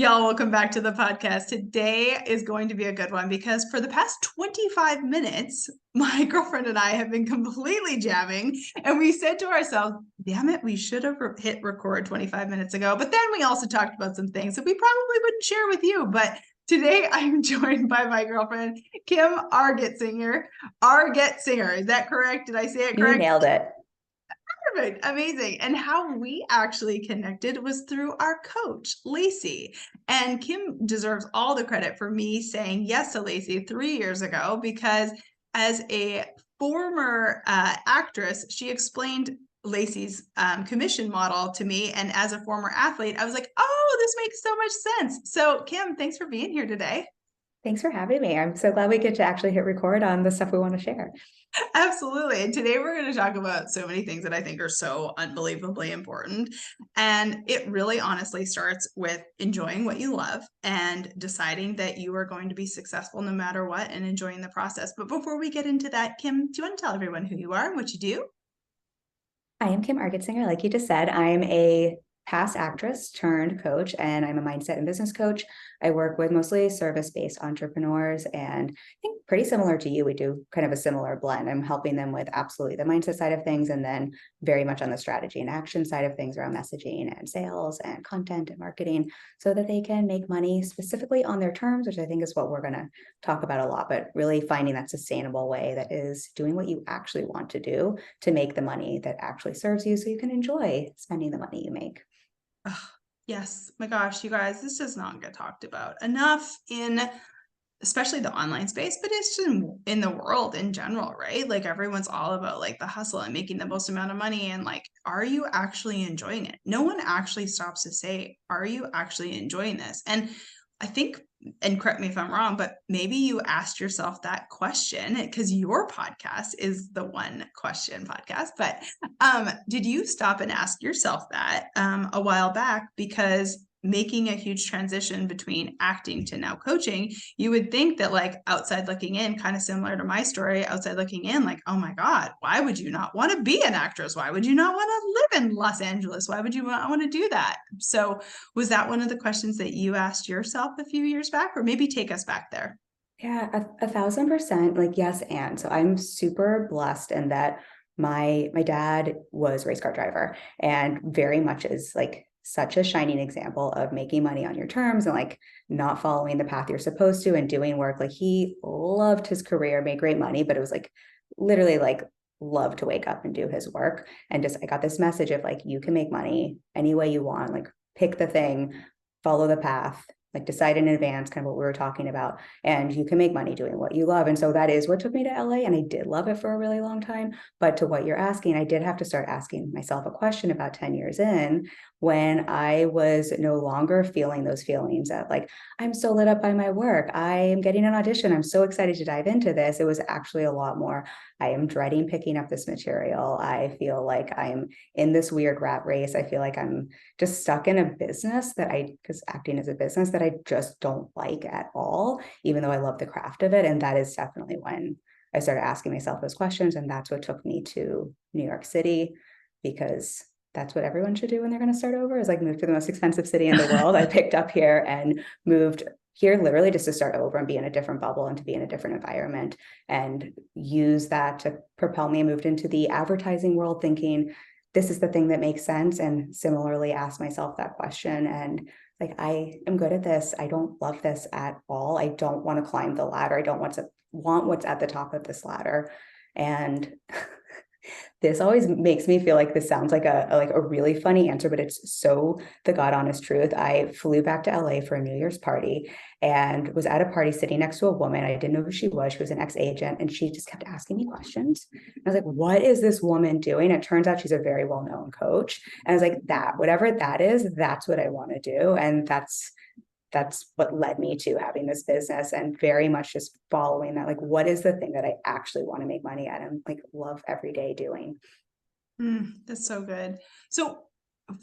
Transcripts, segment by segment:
Y'all, welcome back to the podcast. Today is going to be a good one because for the past 25 minutes, my girlfriend and I have been completely jamming, and we said to ourselves, damn it, we should have hit record 25 minutes ago. But then we also talked about some things that we probably wouldn't share with you. But today I'm joined by my girlfriend, Kim Argetsinger. Argetsinger, is that correct? Did I say it correct? You nailed it. Perfect. Amazing. And how we actually connected was through our coach, Lacey. And Kim deserves all the credit for me saying yes to Lacey 3 years ago, because as a former actress, she explained Lacey's commission model to me. And as a former athlete, I was like, oh, this makes so much sense. So Kim, thanks for being here today. Thanks for having me. I'm so glad we get to actually hit record on the stuff we want to share. Absolutely. And today we're going to talk about so many things that I think are so unbelievably important. And it really honestly starts with enjoying what you love and deciding that you are going to be successful no matter what and enjoying the process. But before we get into that, Kim, do you want to tell everyone who you are and what you do? I am Kim Argetsinger, like you just said. I'm a past actress turned coach, and I'm a mindset and business coach. I work with mostly service-based entrepreneurs, and I think pretty similar to you, we do kind of a similar blend. I'm helping them with absolutely the mindset side of things, and then very much on the strategy and action side of things around messaging and sales and content and marketing, so that they can make money specifically on their terms, which I think is what we're going to talk about a lot, but really finding that sustainable way that is doing what you actually want to do to make the money that actually serves you so you can enjoy spending the money you make. Oh, yes. My gosh, you guys, this does not get talked about enough in especially the online space, but it's just in the world in general, right? Like everyone's all about like the hustle and making the most amount of money. And like, are you actually enjoying it? No one actually stops to say, are you actually enjoying this? And I think, and correct me if I'm wrong, but maybe you asked yourself that question because your podcast is the one question podcast. But did you stop and ask yourself that a while back? Because making a huge transition between acting to now coaching, you would think that like outside looking in, kind of similar to my story, outside looking in, like, oh my God, why would you not want to be an actress? Why would you not want to live in Los Angeles? Why would you not want to do that? So was that one of the questions that you asked yourself a few years back, or maybe take us back there? Yeah, 1,000%. Like, yes, and so I'm super blessed in that my dad was a race car driver and very much is like such a shining example of making money on your terms and like not following the path you're supposed to and doing work. Like he loved his career, made great money, but it was like literally like love to wake up and do his work. And just I got this message of like you can make money any way you want, like pick the thing, follow the path, like decide in advance, kind of what we were talking about, and you can make money doing what you love. And so that is what took me to LA, and I did love it for a really long time. But to what you're asking, I did have to start asking myself a question about 10 years in, when I was no longer feeling those feelings that like, I'm so lit up by my work, I am getting an audition, I'm so excited to dive into this. It was actually a lot more, I am dreading picking up this material. I feel like I'm in this weird rat race. I feel like I'm just stuck in a business because acting is a business that I just don't like at all, even though I love the craft of it. And that is definitely when I started asking myself those questions. And that's what took me to New York City, because that's what everyone should do when they're going to start over, is like move to the most expensive city in the world. I picked up here and moved here literally just to start over and be in a different bubble and to be in a different environment and use that to propel me. I moved into the advertising world thinking this is the thing that makes sense, and similarly asked myself that question. And like, I am good at this. I don't love this at all. I don't want to climb the ladder. I don't want what's at the top of this ladder. And this always makes me feel like this sounds like a really funny answer, but it's so the God honest truth. I flew back to LA for a New Year's party and was at a party sitting next to a woman. I didn't know who she was. She was an ex-agent, and she just kept asking me questions. I was like, what is this woman doing? It turns out she's a very well-known coach. And I was like, whatever that is, that's what I want to do. And that's what led me to having this business, and very much just following that. Like, what is the thing that I actually want to make money at and like love every day doing? That's so good. So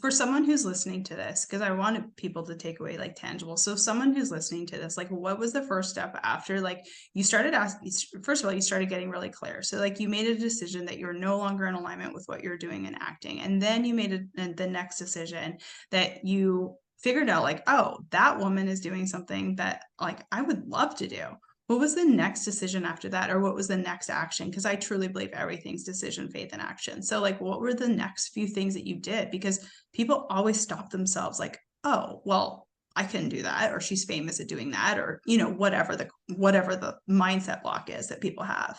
for someone who's listening to this, because I wanted people to take away like tangible. So someone who's listening to this, like what was the first step after like you started asking, first of all, you started getting really clear. So like you made a decision that you're no longer in alignment with what you're doing in acting. And then you made the next decision that you figured out like, oh, that woman is doing something that like I would love to do. What was the next decision after that? Or what was the next action? Because I truly believe everything's decision, faith, and action. So like what were the next few things that you did? Because people always stop themselves like, oh, well, I couldn't do that, or she's famous at doing that, or whatever the mindset block is that people have.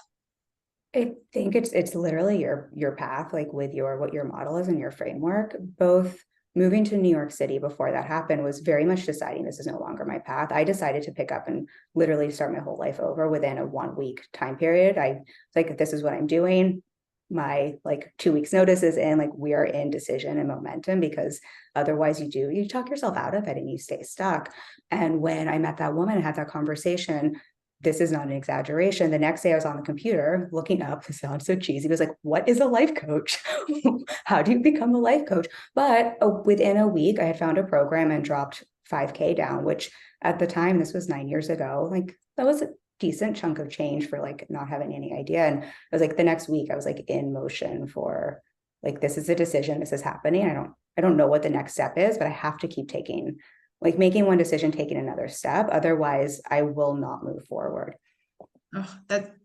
I think it's literally your path, like with your what your model is and your framework. Both moving to New York City before that happened was very much deciding this is no longer my path. I decided to pick up and literally start my whole life over within a 1 week time period. I was like, this is what I'm doing. My like 2 weeks notice is in, like we are in decision and momentum, because otherwise you talk yourself out of it and you stay stuck. And when I met that woman and had that conversation, this is not an exaggeration. The next day I was on the computer looking up, it sounds so cheesy. It was like, what is a life coach? How do you become a life coach? But within a week, I had found a program and dropped 5K down, which at the time, this was 9 years ago, like that was a decent chunk of change for like not having any idea. And I was like, the next week I was like in motion for like, this is a decision, this is happening. I don't know what the next step is, but I have to keep taking, like making one decision, taking another step. Otherwise, I will not move forward. Oh, that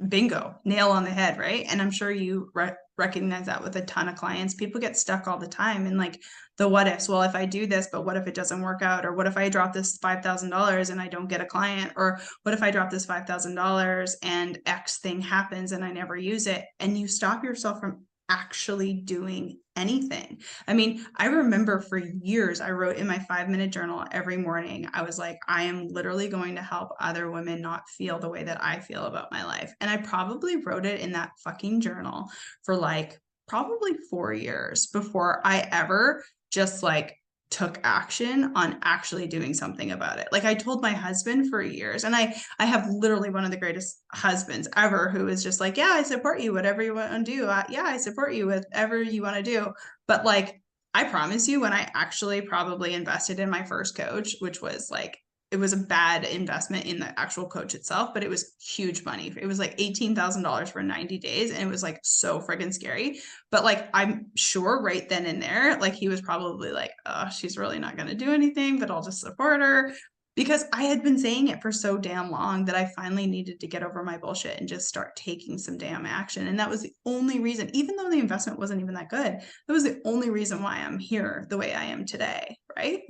bingo, nail on the head, right? And I'm sure you recognize that with a ton of clients. People get stuck all the time in like the what ifs. Well, if I do this, but what if it doesn't work out? Or what if I drop this $5,000 and I don't get a client? Or what if I drop this $5,000 and X thing happens and I never use it? And you stop yourself from actually doing anything. I mean, I remember for years, I wrote in my 5-minute journal every morning. I was like, I am literally going to help other women not feel the way that I feel about my life. And I probably wrote it in that fucking journal for like probably 4 years before I ever just like took action on actually doing something about it. Like I told my husband for years, and I have literally one of the greatest husbands ever, who is just like, yeah, I support you, whatever you want to do. Yeah, I support you with whatever you want to do. But like, I promise you, when I actually probably invested in my first coach, which was like, it was a bad investment in the actual coach itself, but it was huge money. It was like $18,000 for 90 days. And it was like so friggin' scary. But like, I'm sure right then and there, like he was probably like, oh, she's really not going to do anything, but I'll just support her. Because I had been saying it for so damn long that I finally needed to get over my bullshit and just start taking some damn action. And that was the only reason, even though the investment wasn't even that good, that was the only reason why I'm here the way I am today. Right.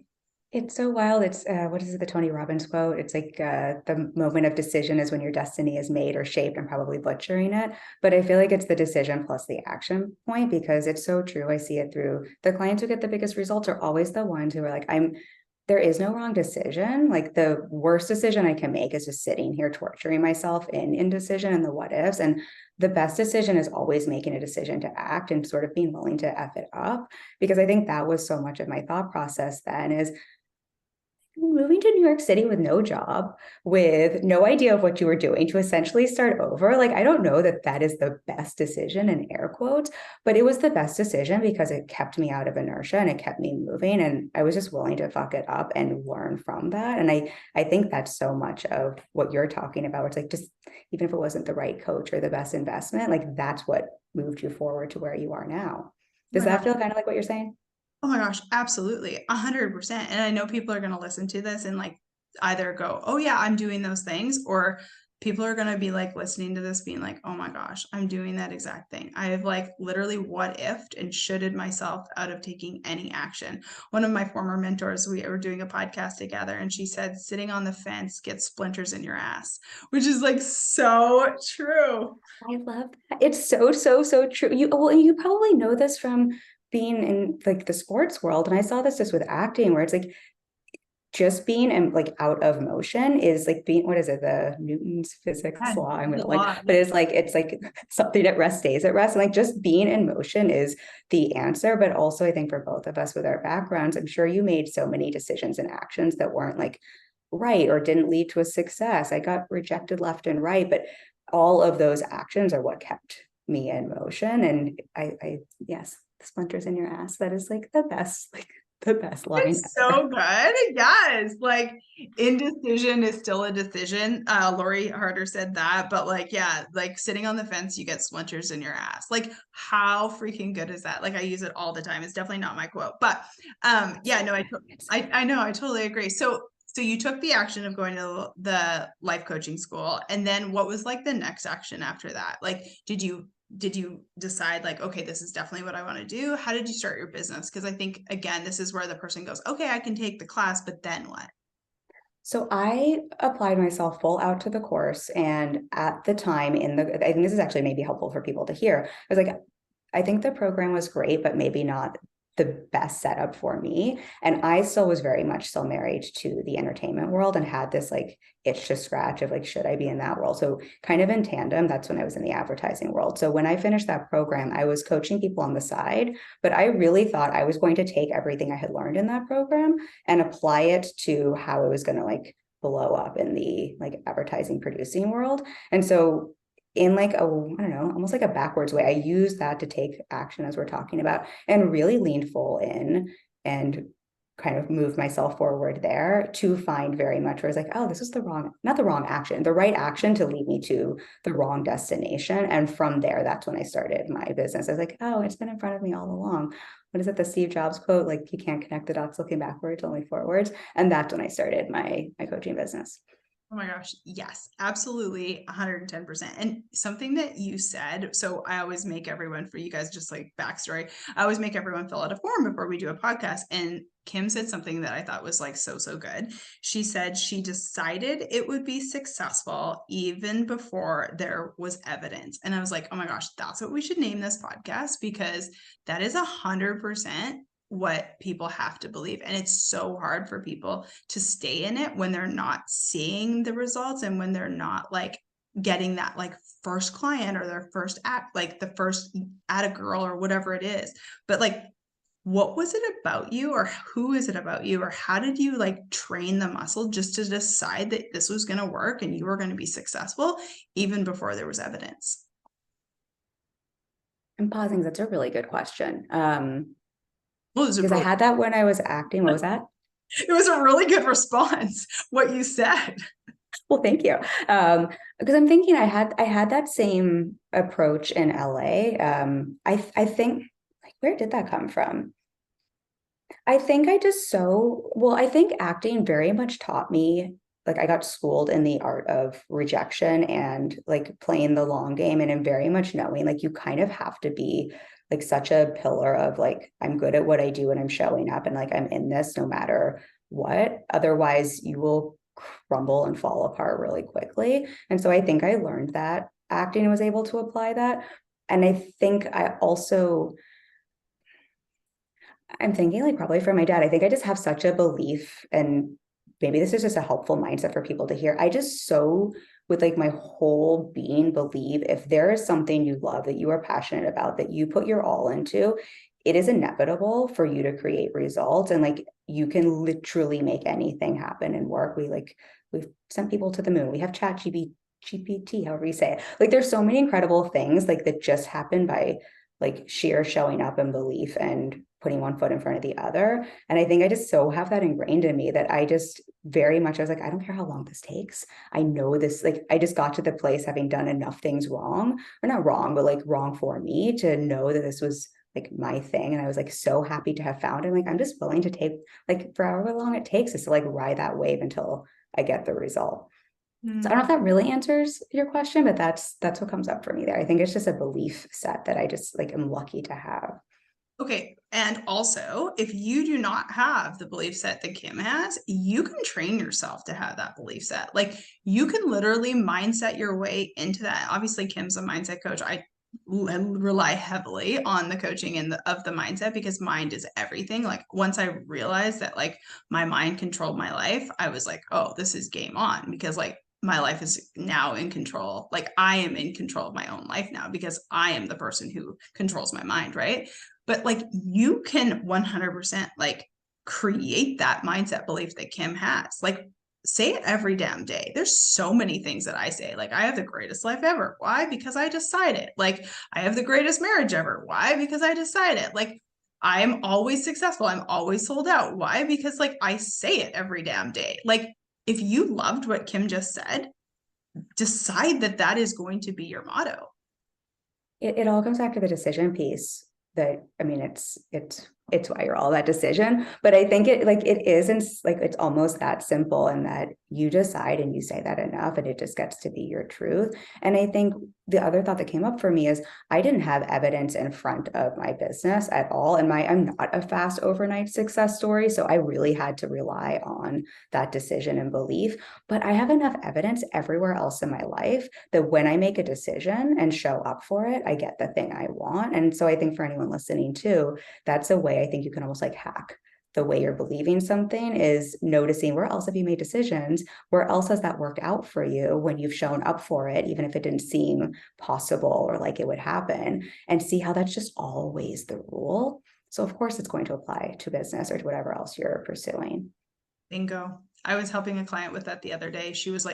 It's so wild. It's what is it, the Tony Robbins quote? It's like the moment of decision is when your destiny is made or shaped. I'm probably butchering it, but I feel like it's the decision plus the action point, because it's so true. I see it through the clients who get the biggest results are always the ones who are like, there is no wrong decision. Like the worst decision I can make is just sitting here torturing myself in indecision and the what ifs. And the best decision is always making a decision to act and sort of being willing to F it up. Because I think that was so much of my thought process then is moving to New York City with no job, with no idea of what you were doing, to essentially start over. Like, I don't know that that is the best decision in air quotes, but it was the best decision because it kept me out of inertia and it kept me moving. And I was just willing to fuck it up and learn from that. And I think that's so much of what you're talking about. It's like, just even if it wasn't the right coach or the best investment, like that's what moved you forward to where you are now. Oh Does my that God. feel kind of like what you're saying? Oh my gosh, absolutely. 100%. And I know people are going to listen to this and like either go, oh yeah, I'm doing those things, or people are going to be like listening to this being like, oh my gosh, I'm doing that exact thing. I have like literally what ifed and shoulded myself out of taking any action. One of my former mentors, we were doing a podcast together, and she said, sitting on the fence gets splinters in your ass, which is like so true. I love that. It's so, so, so true. You probably know this from being in like the sports world. And I saw this just with acting, where it's like just being and like out of motion is like being, what is it, the Newton's physics Yeah, law? I'm the gonna like, law. but it's like something at rest stays at rest. And like just being in motion is the answer. But also, I think for both of us with our backgrounds, I'm sure you made so many decisions and actions that weren't like right or didn't lead to a success. I got rejected left and right, but all of those actions are what kept me in motion. And I yes, the splinters in your ass, that is like the best like the best line It's ever. so good. Yes. Like indecision is still a decision. Lori Harder said that, but like, yeah, like sitting on the fence, you get splinters in your ass. Like how freaking good is that? Like I use it all the time. It's definitely not my quote, but yeah, So no, good. It's I know, I totally agree. So you took the action of going to the life coaching school, and then what was like the next action after that? Like, did you decide like, okay, this is definitely what I want to do? How did you start your business? Because I think again, this is where the person goes, okay, I can take the class, but then what? So I applied myself full out to the course. And at the time I think this is actually maybe helpful for people to hear. I was like, I think the program was great, but maybe not the best setup for me. And I still was very much still married to the entertainment world and had this like itch to scratch of like, should I be in that world? So kind of in tandem, that's when I was in the advertising world. So when I finished that program, I was coaching people on the side, but I really thought I was going to take everything I had learned in that program and apply it to how I was going to like blow up in the like advertising producing world. And so in like a, I don't know, almost like a backwards way, I used that to take action as we're talking about and really leaned full in and kind of moved myself forward there to find very much where it's like, oh, this is the wrong, not the wrong action, the right action to lead me to the wrong destination. And from there, that's when I started my business. I was like, oh, it's been in front of me all along. What is it, the Steve Jobs quote? Like, you can't connect the dots looking backwards, only forwards. And that's when I started my coaching business. Oh my gosh, yes, absolutely, 110%. And something that you said, so I always make everyone, for you guys, just like backstory, I always make everyone fill out a form before we do a podcast. And Kim said something that I thought was like so good. She said she decided it would be successful even before there was evidence. And I was like, oh my gosh, that's what we should name this podcast, because that is 100% what people have to believe. And it's so hard for people to stay in it when they're not seeing the results, and when they're not like getting that like first client or their first act, like the first at a girl or whatever it is. But like, what was it about you, or who is it about you, or how did you like train the muscle just to decide that this was going to work and you were going to be successful even before there was evidence? I'm pausing. That's a really good question. Well, it was a Because I really, had that when I was acting. What was that? it was a really good response, what you said. Well, thank you. Because I'm thinking I had that same approach in LA. I think like, where did that come from? I think I just so well, I think acting very much taught me, like I got schooled in the art of rejection and like playing the long game, and in very much knowing like you kind of have to be like such a pillar of like, I'm good at what I do and I'm showing up and like I'm in this no matter what. Otherwise, you will crumble and fall apart really quickly. And so I think I learned that acting and was able to apply that. And I think I also I'm thinking like probably for my dad, I think I just have such a belief, and maybe this is just a helpful mindset for people to hear. I just so with like my whole being believe if there is something you love that you are passionate about that you put your all into, it is inevitable for you to create results, and like you can literally make anything happen and work. We've sent people to the moon. We have GPT, however you say it. Like there's so many incredible things like that just happen by like sheer showing up and belief and putting one foot in front of the other. And I think I just so have that ingrained in me that I just very much, I was like, I don't care how long this takes. I know this, like, I just got to the place having done enough things wrong, or not wrong, but like wrong for me to know that this was like my thing. And I was like so happy to have found it. Like, I'm just willing to take like for however long it takes is to like ride that wave until I get the result. So I don't know if that really answers your question, but that's what comes up for me there. I think it's just a belief set that I just like am lucky to have. Okay. And also, if you do not have the belief set that Kim has, you can train yourself to have that belief set. Like you can literally mindset your way into that. Obviously, Kim's a mindset coach. I rely heavily on the coaching and of the mindset, because mind is everything. Like once I realized that like my mind controlled my life, I was like, oh, this is game on, because like my life is now in control. Like I am in control of my own life now, because I am the person who controls my mind, right? But like you can 100% like create that mindset belief that Kim has. Like say it every damn day. There's so many things that I say. Like I have the greatest life ever. Why? Because I decided. Like I have the greatest marriage ever. Why? Because I decided. Like I'm always successful. I'm always sold out. Why? Because like I say it every damn day. Like if you loved what Kim just said, decide that that is going to be your motto. It all comes back to the decision piece. That, I mean, it's why you're all that decision. But I think it isn't like, it's almost that simple, and that you decide and you say that enough and it just gets to be your truth. And I think the other thought that came up for me is I didn't have evidence in front of my business at all. And I'm not a fast overnight success story. So I really had to rely on that decision and belief. But I have enough evidence everywhere else in my life that when I make a decision and show up for it, I get the thing I want. And so I think for anyone listening too, that's a way I think you can almost like hack the way you're believing something, is noticing where else have you made decisions, where else has that worked out for you when you've shown up for it, even if it didn't seem possible or like it would happen, and see how that's just always the rule. So of course it's going to apply to business or to whatever else you're pursuing. Bingo. I was helping a client with that the other day. She's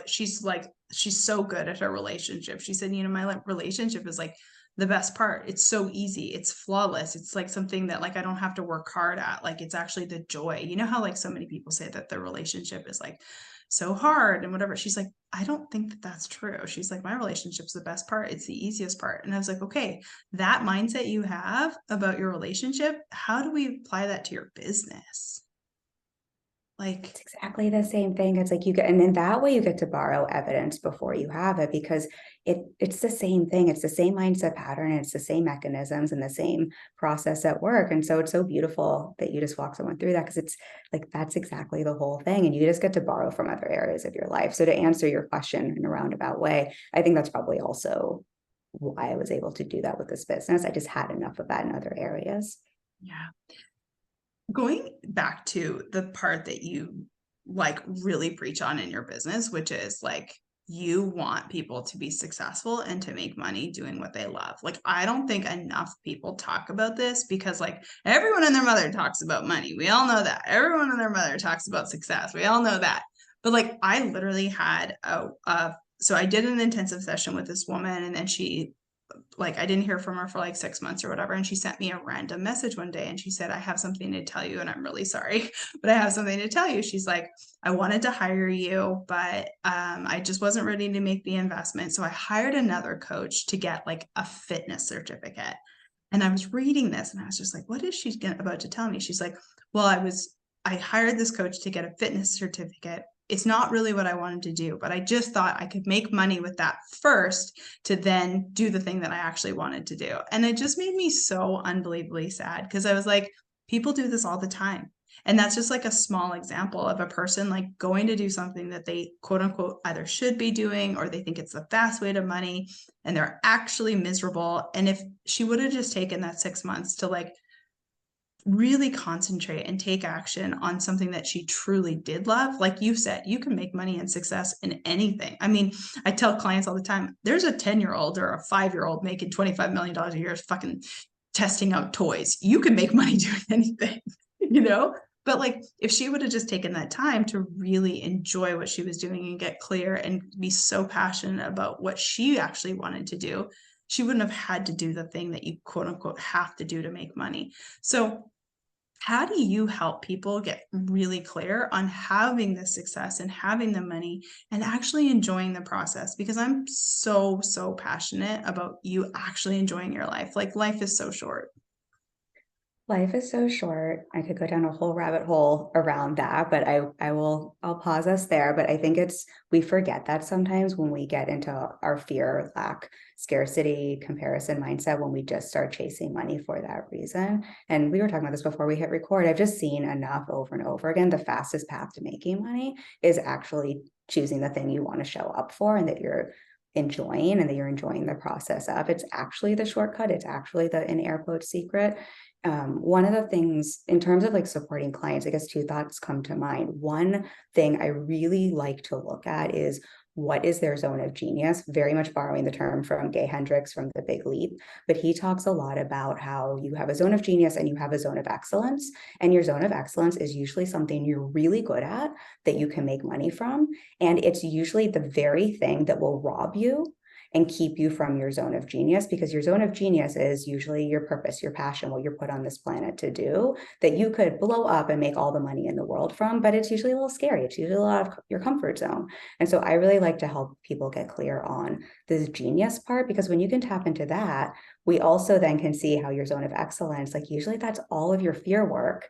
so good at her relationship. She said, my relationship is like the best part. It's so easy. It's flawless. It's like something that like I don't have to work hard at. Like it's actually the joy. You know how like so many people say that their relationship is like so hard and whatever. She's like, I don't think that that's true. She's like, my relationship's the best part. It's the easiest part. And I was like, okay, that mindset you have about your relationship, how do we apply that to your business? Like, It's exactly the same thing. It's like you get, and in that way you get to borrow evidence before you have it, because it's the same thing. It's the same mindset pattern. And it's the same mechanisms and the same process at work. And so it's so beautiful that you just walk someone through that, because it's like, that's exactly the whole thing. And you just get to borrow from other areas of your life. So to answer your question in a roundabout way, I think that's probably also why I was able to do that with this business. I just had enough of that in other areas. yeah. Going back to the part that you like really preach on in your business, which is like you want people to be successful and to make money doing what they love. Like, I don't think enough people talk about this, because like everyone and their mother talks about money. We all know that. Everyone and their mother talks about success. We all know that. But like, I literally had so I did an intensive session with this woman, and then I didn't hear from her for like 6 months or whatever. And she sent me a random message one day and she said, I have something to tell you. And I'm really sorry, but I have something to tell you. She's like, I wanted to hire you, but I just wasn't ready to make the investment. So I hired another coach to get like a fitness certificate. And I was reading this and I was just like, what is she about to tell me? She's like, well, I hired this coach to get a fitness certificate. It's not really what I wanted to do, but I just thought I could make money with that first to then do the thing that I actually wanted to do. And it just made me so unbelievably sad, because I was like, people do this all the time. And that's just like a small example of a person like going to do something that they quote unquote either should be doing, or they think it's the fast way to money, and they're actually miserable. And if she would have just taken that 6 months to like really concentrate and take action on something that she truly did love, like you said, you can make money and success in anything. I mean, I tell clients all the time, there's a 10-year-old or a 5-year-old making $25 million a year fucking testing out toys. You can make money doing anything, you know? But like, if she would have just taken that time to really enjoy what she was doing and get clear and be so passionate about what she actually wanted to do, she wouldn't have had to do the thing that you quote unquote have to do to make money. So how do you help people get really clear on having the success and having the money and actually enjoying the process? Because I'm so, so passionate about you actually enjoying your life. Like, life is so short. Life is so short. I could go down a whole rabbit hole around that, but I'll pause us there. But I think we forget that sometimes when we get into our fear, lack, scarcity, comparison mindset, when we just start chasing money for that reason. And we were talking about this before we hit record. I've just seen enough over and over again. The fastest path to making money is actually choosing the thing you want to show up for and that you're enjoying, and that you're enjoying the process of. It's actually the shortcut. It's actually the, in air quotes, secret. One of the things in terms of like supporting clients, I guess two thoughts come to mind. One thing I really like to look at is, what is their zone of genius? Very much borrowing the term from Gay Hendricks from The Big Leap, but he talks a lot about how you have a zone of genius and you have a zone of excellence. And your zone of excellence is usually something you're really good at that you can make money from. And it's usually the very thing that will rob you and keep you from your zone of genius, because your zone of genius is usually your purpose, your passion, what you're put on this planet to do, that you could blow up and make all the money in the world from, but it's usually a little scary. It's usually a lot of your comfort zone. And so I really like to help people get clear on this genius part, because when you can tap into that, we also then can see how your zone of excellence, like usually that's all of your fear work.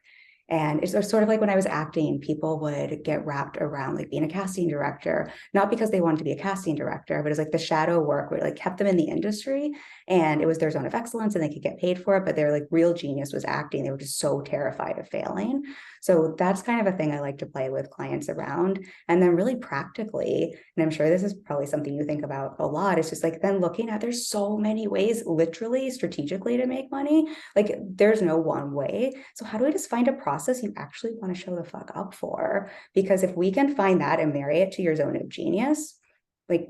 And it's sort of like when I was acting, people would get wrapped around like being a casting director, not because they wanted to be a casting director, but it's like the shadow work where it like kept them in the industry, and it was their zone of excellence and they could get paid for it. But their like real genius was acting. They were just so terrified of failing. So that's kind of a thing I like to play with clients around. And then really practically, and I'm sure this is probably something you think about a lot, it's just like then looking at there's so many ways, literally strategically, to make money. Like there's no one way. So how do I just find a process you actually want to show the fuck up for? Because if we can find that and marry it to your zone of genius, like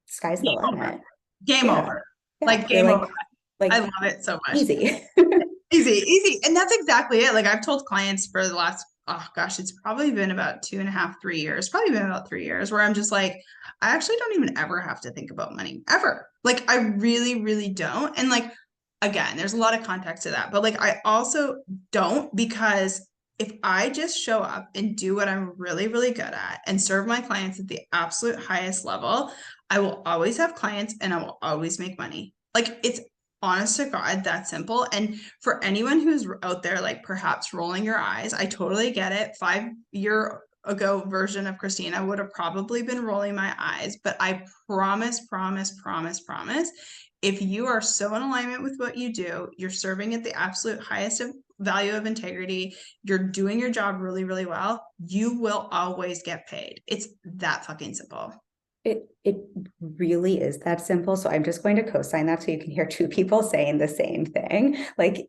sky's the Game over. limit. Game Yeah. over. Yeah. Like You're game over. I like love it so much. easy. Easy, easy. And that's exactly it. Like I've told clients for the last, oh gosh, it's probably been about 2.5, 3 years, probably been about 3 years, where I'm just like, I actually don't even ever have to think about money ever. Like I really, really don't. And like, again, there's a lot of context to that, but like I also don't, because if I just show up and do what I'm really, really good at and serve my clients at the absolute highest level, I will always have clients and I will always make money. Like it's honest to God, that simple. And for anyone who's out there, like perhaps rolling your eyes, I totally get it. 5 year ago version of Christina would have probably been rolling my eyes, but I promise, promise, promise, promise. If you are so in alignment with what you do, you're serving at the absolute highest of value of integrity, you're doing your job really, really well, you will always get paid. It's that fucking simple. It really is that simple. So I'm just going to co-sign that so you can hear two people saying the same thing. Like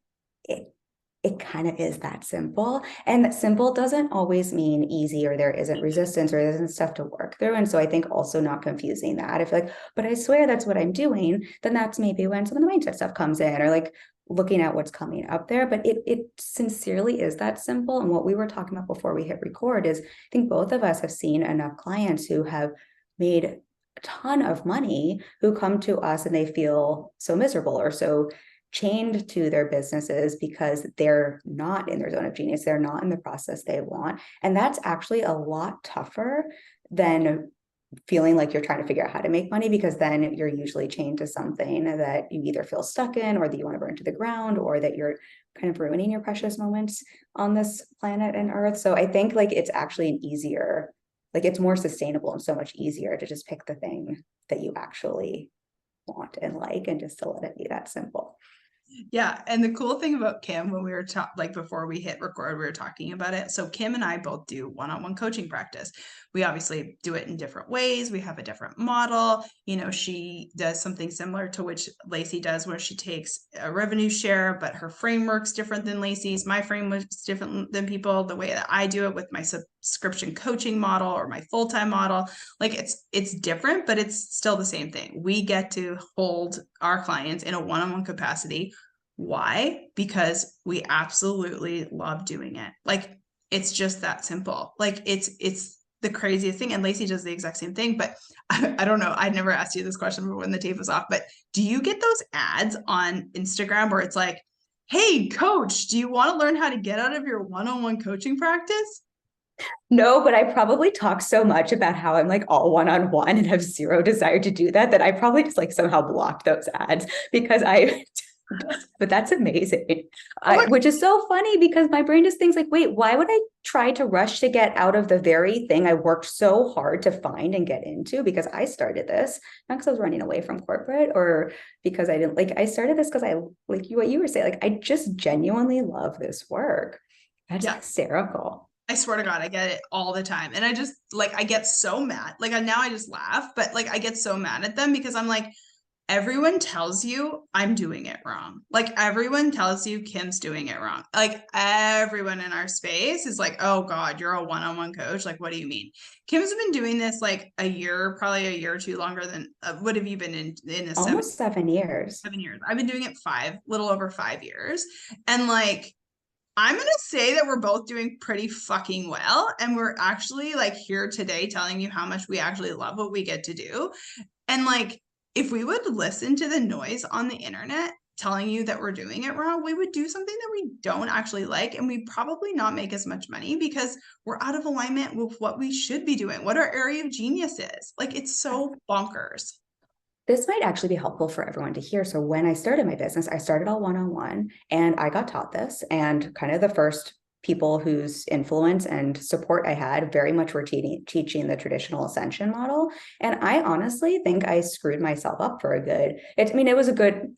it kind of is that simple. And that simple doesn't always mean easy, or there isn't resistance, or there isn't stuff to work through. And so I think also not confusing that. If like, but I swear that's what I'm doing, then that's maybe when some of the mindset stuff comes in, or like looking at what's coming up there. But it sincerely is that simple. And what we were talking about before we hit record is I think both of us have seen enough clients who have made a ton of money who come to us and they feel so miserable or so chained to their businesses because they're not in their zone of genius. They're not in the process they want. And that's actually a lot tougher than feeling like you're trying to figure out how to make money, because then you're usually chained to something that you either feel stuck in, or that you want to burn to the ground, or that you're kind of ruining your precious moments on this planet and earth. So I think like it's actually an easier, like it's more sustainable and so much easier to just pick the thing that you actually want and like, and just to let it be that simple. Yeah. And the cool thing about Kim, when we were like before we hit record, we were talking about it. So Kim and I both do one-on-one coaching practice. We obviously do it in different ways. We have a different model. You know, she does something similar to which Lacey does, where she takes a revenue share, but her framework's different than Lacey's. My framework's different than people. The way that I do it with my subscription coaching model or my full-time model, like it's different, but it's still the same thing. We get to hold our clients in a one-on-one capacity. Why? Because we absolutely love doing it. Like it's just that simple. Like it's the craziest thing. And Lacey does the exact same thing. But I don't know. I'd never asked you this question when the tape was off. But do you get those ads on Instagram where it's like, hey, coach, do you want to learn how to get out of your one-on-one coaching practice? No, but I probably talk so much about how I'm like all one-on-one and have zero desire to do that, that I probably just like somehow blocked those ads because I but that's amazing. Which is so funny because my brain just thinks like, wait, why would I try to rush to get out of the very thing I worked so hard to find and get into? Because I started this, not because I was running away from corporate, or because I didn't like, I started this because I like what you were saying, like, I just genuinely love this work. That's hysterical. I swear to God, I get it all the time. And I just like, I get so mad. Like now I just laugh, but like I get so mad at them because I'm like, everyone tells you I'm doing it wrong. Like everyone tells you Kim's doing it wrong. Like everyone in our space is like, oh God, you're a one-on-one coach. Like, what do you mean? Kim's been doing this like a year, probably a year or two longer than what have you been in this Almost 7 years. 7 years? I've been doing it little over 5 years. And like, I'm going to say that we're both doing pretty fucking well. And we're actually like here today telling you how much we actually love what we get to do. And like, if we would listen to the noise on the internet telling you that we're doing it wrong, we would do something that we don't actually like, and we probably not make as much money because we're out of alignment with what we should be doing, what our area of genius is. Like, it's so bonkers. This might actually be helpful for everyone to hear. So when I started my business, I started all one-on-one and I got taught this, and kind of the first people whose influence and support I had very much were teaching the traditional ascension model. And I honestly think I screwed myself up for a good, I mean, it was a good,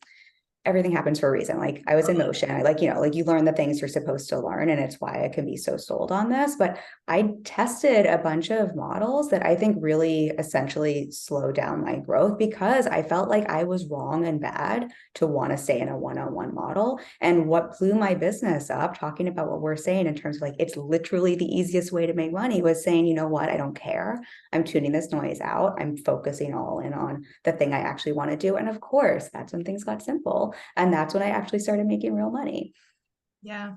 everything happens for a reason. Like I was in motion. I like, like you learn the things you're supposed to learn. And it's why I can be so sold on this. But I tested a bunch of models that I think really essentially slowed down my growth because I felt like I was wrong and bad to want to stay in a one-on-one model. And what blew my business up, talking about what we're saying in terms of like, it's literally the easiest way to make money, was saying, you know what, I don't care. I'm tuning this noise out. I'm focusing all in on the thing I actually want to do. And of course, that's when things got simple. And that's when I actually started making real money. Yeah.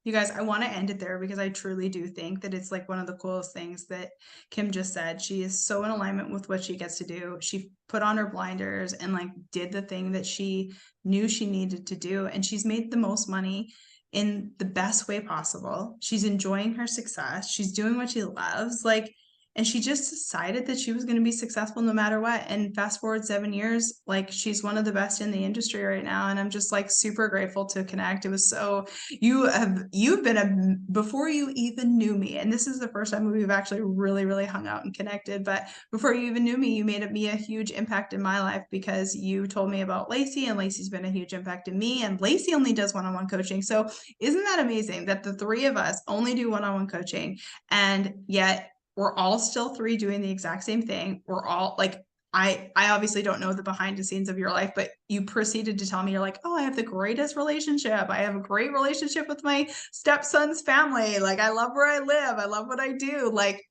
You guys, I want to end it there because I truly do think that it's like one of the coolest things that Kim just said. She is so in alignment with what she gets to do. She put on her blinders and like did the thing that she knew she needed to do. And she's made the most money in the best way possible. She's enjoying her success. She's doing what she loves. Like, and she just decided that she was going to be successful no matter what. And fast forward 7 years, like she's one of the best in the industry right now. And I'm just like super grateful to connect. It was so, you've been before you even knew me, and this is the first time we've actually really hung out and connected, but before you even knew me, you made me a huge impact in my life because you told me about Lacey, and Lacey's been a huge impact in me, and Lacey only does one-on-one coaching. So isn't that amazing that the three of us only do one-on-one coaching, and yet we're all still three doing the exact same thing. We're all like, I obviously don't know the behind the scenes of your life, but you proceeded to tell me, you're like, oh, I have the greatest relationship. I have a great relationship with my stepson's family. Like, I love where I live. I love what I do. Like,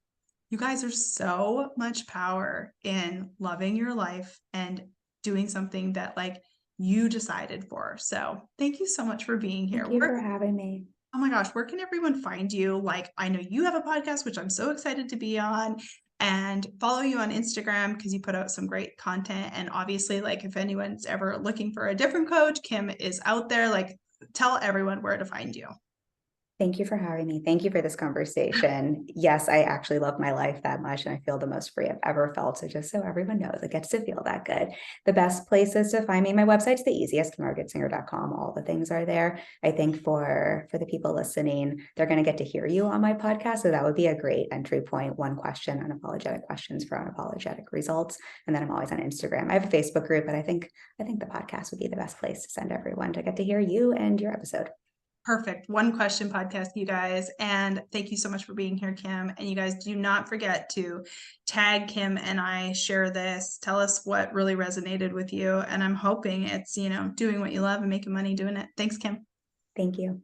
you guys are so much power in loving your life and doing something that like you decided for. So thank you so much for being here. Thank you for having me. Oh my gosh, where can everyone find you? Like, I know you have a podcast, which I'm so excited to be on, and follow you on Instagram because you put out some great content. And obviously, like, if anyone's ever looking for a different coach, Kim is out there. Like, tell everyone where to find you. Thank you for having me. Thank you for this conversation. Yes, I actually love my life that much, and I feel the most free I've ever felt. So just so everyone knows, it gets to feel that good. The best places to find me, my website's the easiest, argetsinger.com. All the things are there. I think for the people listening, they're going to get to hear you on my podcast. So that would be a great entry point. One question, unapologetic questions for unapologetic results. And then I'm always on Instagram. I have a Facebook group, but I think the podcast would be the best place to send everyone to get to hear you and your episode. Perfect. One question podcast, you guys. And thank you so much for being here, Kim. And you guys do not forget to tag Kim and I, share this, tell us what really resonated with you. And I'm hoping it's, doing what you love and making money doing it. Thanks, Kim. Thank you.